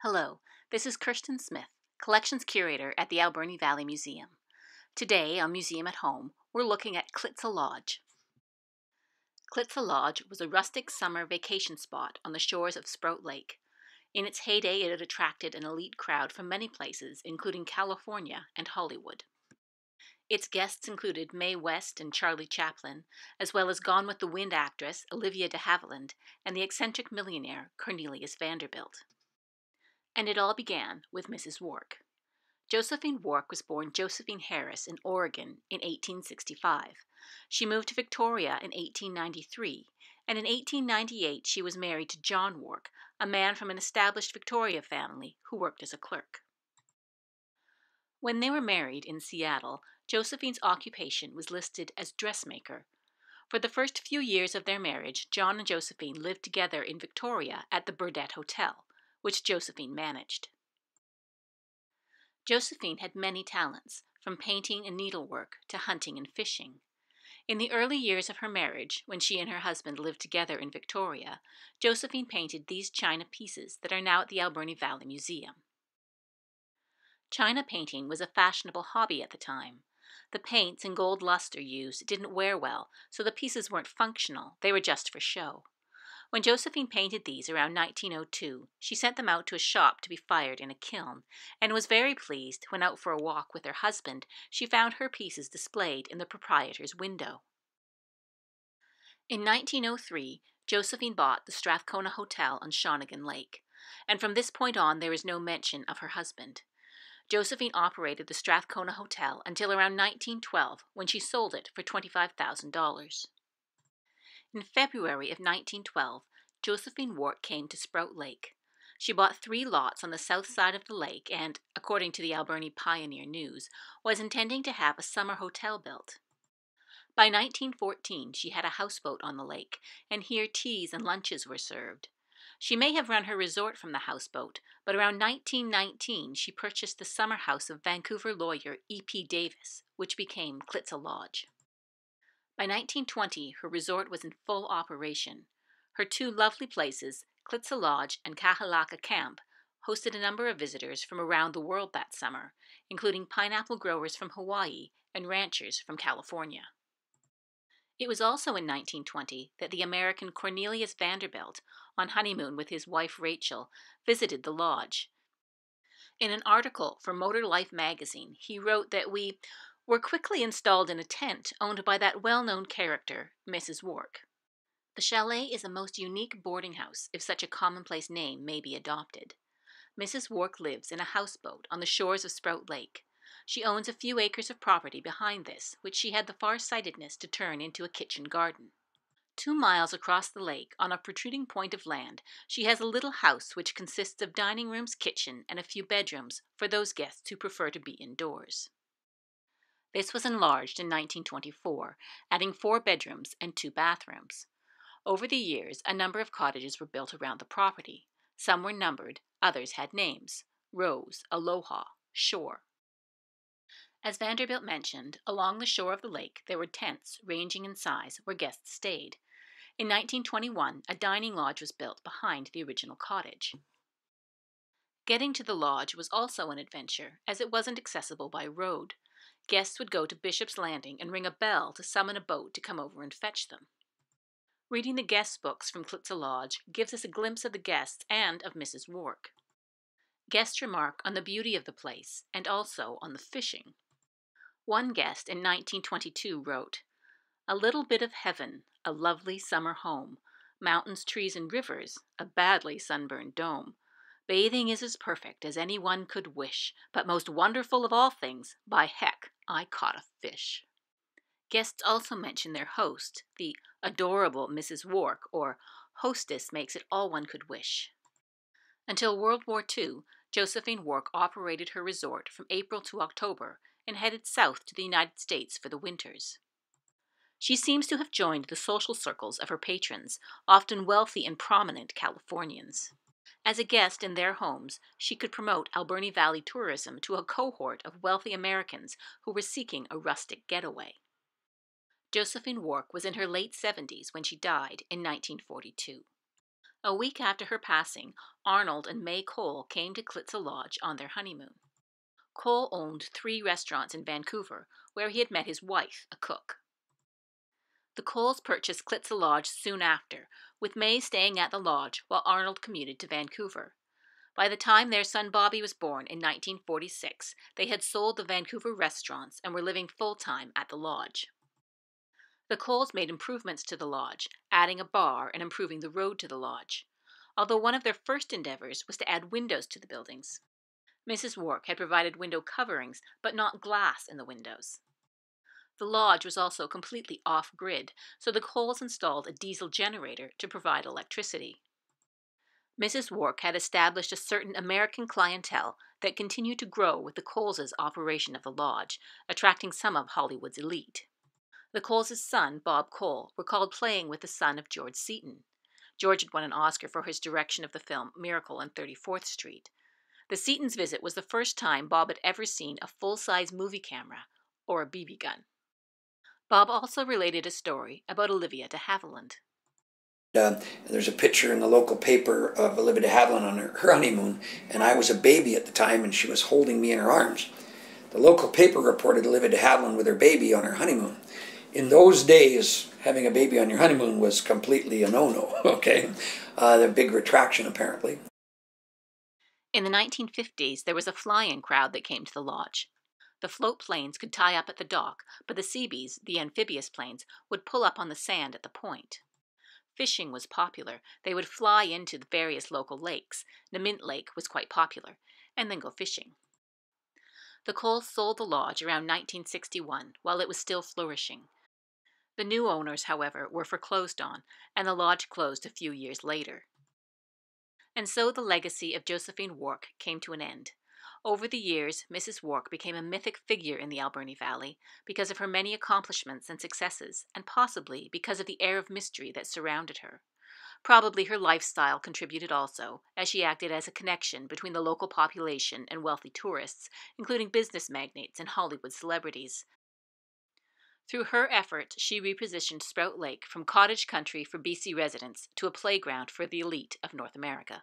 Hello, this is Kirsten Smith, Collections Curator at the Alberni Valley Museum. Today on Museum at Home, we're looking at Klitsa Lodge. Klitsa Lodge was a rustic summer vacation spot on the shores of Sproat Lake. In its heyday, it had attracted an elite crowd from many places, including California and Hollywood. Its guests included Mae West and Charlie Chaplin, as well as Gone with the Wind actress Olivia de Havilland and the eccentric millionaire Cornelius Vanderbilt. And it all began with Mrs. Wark. Josephine Wark was born Josephine Harris in Oregon in 1865. She moved to Victoria in 1893, and in 1898 she was married to John Wark, a man from an established Victoria family who worked as a clerk. When they were married in Seattle, Josephine's occupation was listed as dressmaker. For the first few years of their marriage, John and Josephine lived together in Victoria at the Burdett Hotel, which Josephine managed. Josephine had many talents, from painting and needlework to hunting and fishing. In the early years of her marriage, when she and her husband lived together in Victoria, Josephine painted these china pieces that are now at the Alberni Valley Museum. China painting was a fashionable hobby at the time. The paints and gold luster used didn't wear well, so the pieces weren't functional, they were just for show. When Josephine painted these around 1902, she sent them out to a shop to be fired in a kiln, and was very pleased when out for a walk with her husband she found her pieces displayed in the proprietor's window. In 1903, Josephine bought the Strathcona Hotel on Shawnigan Lake, and from this point on there is no mention of her husband. Josephine operated the Strathcona Hotel until around 1912, when she sold it for $25,000. In February of 1912, Josephine Wark came to Sproat Lake. She bought 3 lots on the south side of the lake and, according to the Alberni Pioneer News, was intending to have a summer hotel built. By 1914, she had a houseboat on the lake, and here teas and lunches were served. She may have run her resort from the houseboat, but around 1919 she purchased the summer house of Vancouver lawyer E.P. Davis, which became Klitsa Lodge. By 1920, her resort was in full operation. Her 2 lovely places, Klitsa Lodge and Kanakla Camp, hosted a number of visitors from around the world that summer, including pineapple growers from Hawaii and ranchers from California. It was also in 1920 that the American Cornelius Vanderbilt, on honeymoon with his wife Rachel, visited the lodge. In an article for Motor Life magazine, he wrote that we were quickly installed in a tent owned by that well-known character, Mrs. Wark. The chalet is a most unique boarding house, if such a commonplace name may be adopted. Mrs. Wark lives in a houseboat on the shores of Sproat Lake. She owns a few acres of property behind this, which she had the far-sightedness to turn into a kitchen garden. 2 miles across the lake, on a protruding point of land, she has a little house which consists of dining rooms, kitchen, and a few bedrooms for those guests who prefer to be indoors. This was enlarged in 1924, adding 4 bedrooms and 2 bathrooms. Over the years, a number of cottages were built around the property. Some were numbered, others had names: Rose, Aloha, Shore. As Vanderbilt mentioned, along the shore of the lake there were tents, ranging in size, where guests stayed. In 1921, a dining lodge was built behind the original cottage. Getting to the lodge was also an adventure, as it wasn't accessible by road. Guests would go to Bishop's Landing and ring a bell to summon a boat to come over and fetch them. Reading the guest books from Klitsa Lodge gives us a glimpse of the guests and of Mrs. Wark. Guests remark on the beauty of the place and also on the fishing. One guest in 1922 wrote, "A little bit of heaven, a lovely summer home, mountains, trees, and rivers, a badly sunburned dome. Bathing is as perfect as any one could wish, but most wonderful of all things, by heck, I caught a fish." Guests also mention their host, the adorable Mrs. Wark, or hostess makes it all one could wish. Until World War II, Josephine Wark operated her resort from April to October and headed south to the United States for the winters. She seems to have joined the social circles of her patrons, often wealthy and prominent Californians. As a guest in their homes, she could promote Alberni Valley tourism to a cohort of wealthy Americans who were seeking a rustic getaway. Josephine Wark was in her late 70s when she died in 1942. A week after her passing, Arnold and May Cole came to Klitsa Lodge on their honeymoon. Cole owned 3 restaurants in Vancouver, where he had met his wife, a cook. The Coles purchased Klitsa Lodge soon after, with May staying at the lodge while Arnold commuted to Vancouver. By the time their son Bobby was born in 1946, they had sold the Vancouver restaurants and were living full-time at the lodge. The Coles made improvements to the lodge, adding a bar and improving the road to the lodge, although one of their first endeavors was to add windows to the buildings. Mrs. Wark had provided window coverings, but not glass in the windows. The lodge was also completely off-grid, so the Coles installed a diesel generator to provide electricity. Mrs. Wark had established a certain American clientele that continued to grow with the Coles' operation of the lodge, attracting some of Hollywood's elite. The Coles' son, Bob Cole, recalled playing with the son of George Seaton. George had won an Oscar for his direction of the film Miracle on 34th Street. The Seatons' visit was the first time Bob had ever seen a full-size movie camera, or a BB gun. Bob also related a story about Olivia de Havilland. There's a picture in the local paper of Olivia de Havilland on her honeymoon, and I was a baby at the time, and she was holding me in her arms. The local paper reported Olivia de Havilland with her baby on her honeymoon. In those days, having a baby on your honeymoon was completely a no-no, okay? The big retraction, apparently. In the 1950s, there was a fly-in crowd that came to the lodge. The float planes could tie up at the dock, but the Seabees, the amphibious planes, would pull up on the sand at the point. Fishing was popular. They would fly into the various local lakes. Namint Lake was quite popular, and then go fishing. The Coles sold the lodge around 1961, while it was still flourishing. The new owners, however, were foreclosed on, and the lodge closed a few years later. And so the legacy of Josephine Wark came to an end. Over the years, Mrs. Wark became a mythic figure in the Alberni Valley because of her many accomplishments and successes, and possibly because of the air of mystery that surrounded her. Probably her lifestyle contributed also, as she acted as a connection between the local population and wealthy tourists, including business magnates and Hollywood celebrities. Through her efforts, she repositioned Sproat Lake from cottage country for BC residents to a playground for the elite of North America.